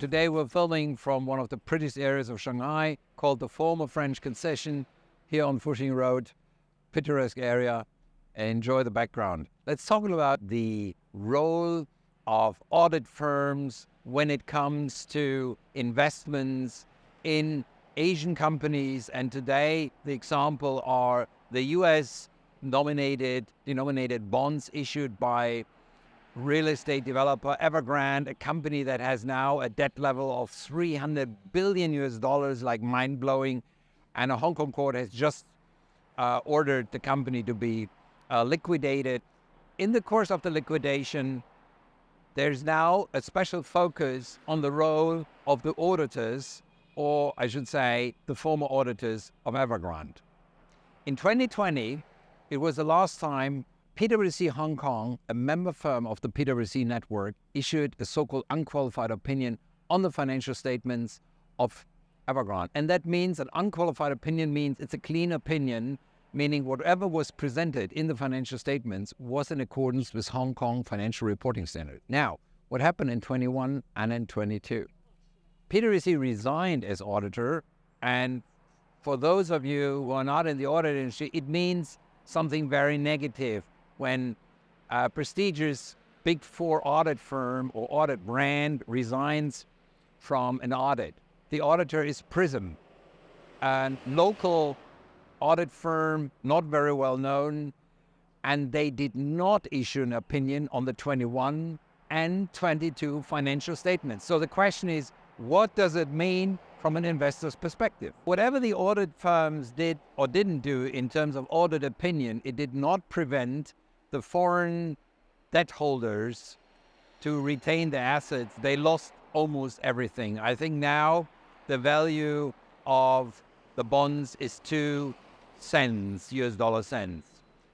Today we're filming from one of the prettiest areas of Shanghai called the former French concession here on Fuxing Road, picturesque area. Enjoy the background. Let's talk about the role of audit firms when it comes to investments in Asian companies. And today the example are the US denominated bonds issued by real estate developer Evergrande, a company that has now a debt level of $300 billion, like mind-blowing. And a Hong Kong court has just ordered the company to be liquidated. In the course of the liquidation, there's now a special focus on the role of the auditors, or I should say, the former auditors of Evergrande. In 2020, it was the last time PwC Hong Kong, a member firm of the PwC network, issued a so-called unqualified opinion on the financial statements of Evergrande. And that means an unqualified opinion means it's a clean opinion, meaning whatever was presented in the financial statements was in accordance with Hong Kong financial reporting standards. Now, what happened in 21 and in 22? PwC resigned as auditor, and for those of you who are not in the audit industry, it means something very negative. When a prestigious Big Four audit firm or audit brand resigns from an audit, the auditor is Prism, a local audit firm, not very well known, and they did not issue an opinion on the 21 and 22 financial statements. So the question is, what does it mean from an investor's perspective? Whatever the audit firms did or didn't do in terms of audit opinion, it did not prevent the foreign debt holders to retain their assets. They lost almost everything. I think now the value of the bonds is 2 cents, US dollar cents.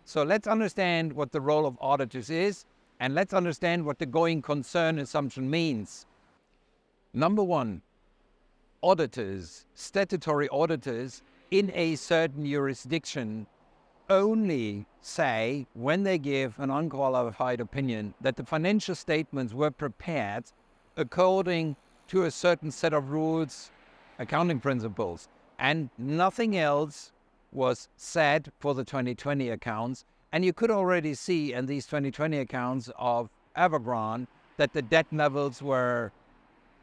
So let's understand what the role of auditors is, and let's understand what the going concern assumption means. Number one, auditors, statutory auditors in a certain jurisdiction only say, when they give an unqualified opinion, that the financial statements were prepared according to a certain set of rules, accounting principles, and nothing else was said for the 2020 accounts. And you could already see in these 2020 accounts of Evergrande that the debt levels were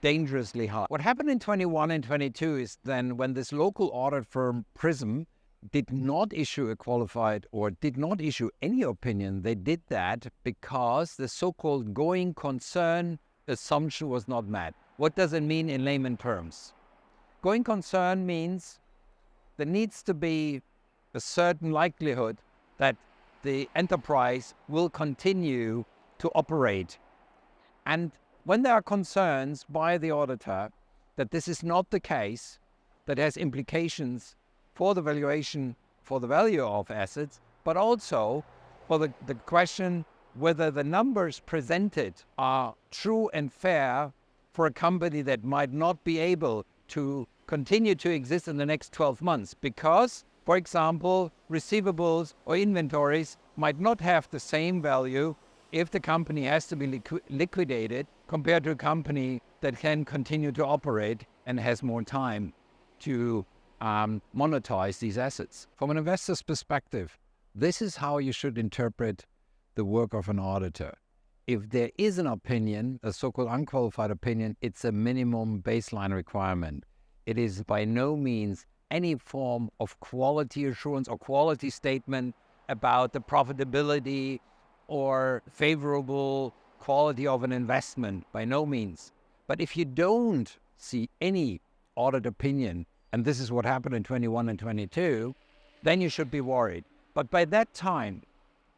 dangerously high. What happened in 21 and 22 is then when this local audit firm Prism did not issue a qualified or did not issue any opinion, they did that because the so-called going concern assumption was not met. What does it mean in layman terms? Going concern means there needs to be a certain likelihood that the enterprise will continue to operate. And when there are concerns by the auditor that this is not the case, that has implications for the valuation, for the value of assets, but also for the question whether the numbers presented are true and fair for a company that might not be able to continue to exist in the next 12 months because, for example, receivables or inventories might not have the same value if the company has to be liquidated compared to a company that can continue to operate and has more time to monetize these assets. From an investor's perspective, this is how you should interpret the work of an auditor. If there is an opinion, a so-called unqualified opinion, it's a minimum baseline requirement. It is by no means any form of quality assurance or quality statement about the profitability or favorable quality of an investment, by no means. But if you don't see any audit opinion, and this is what happened in 21 and 22, then you should be worried. But by that time,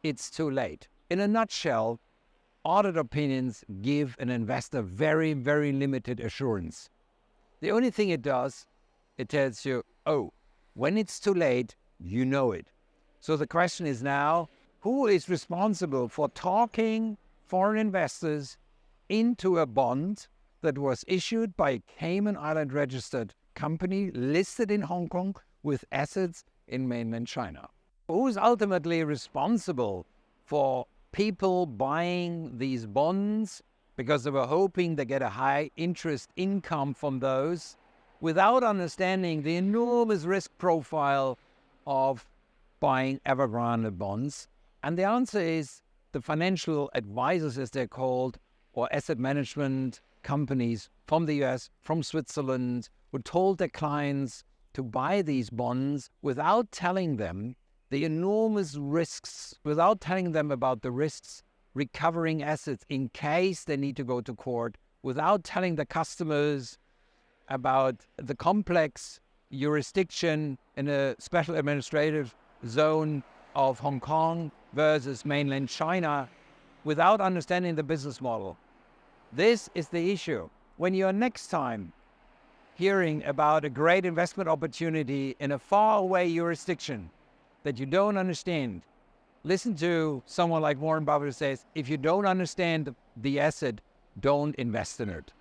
it's too late. In a nutshell, audit opinions give an investor very, very limited assurance. The only thing it does, it tells you, oh, when it's too late, you know it. So the question is now, who is responsible for talking foreign investors into a bond that was issued by a Cayman Island registered company listed in Hong Kong with assets in mainland China? Who is ultimately responsible for people buying these bonds because they were hoping to get a high interest income from those without understanding the enormous risk profile of buying Evergrande bonds. And the answer is the financial advisors, as they're called, or asset management companies from the US, from Switzerland, who told their clients to buy these bonds without telling them the enormous risks, without telling them about the risks recovering assets in case they need to go to court, without telling the customers about the complex jurisdiction in a special administrative zone of Hong Kong versus mainland China, without understanding the business model. This is the issue. When you're next time hearing about a great investment opportunity in a faraway jurisdiction that you don't understand, listen to someone like Warren Buffett who says, if you don't understand the asset, don't invest in it.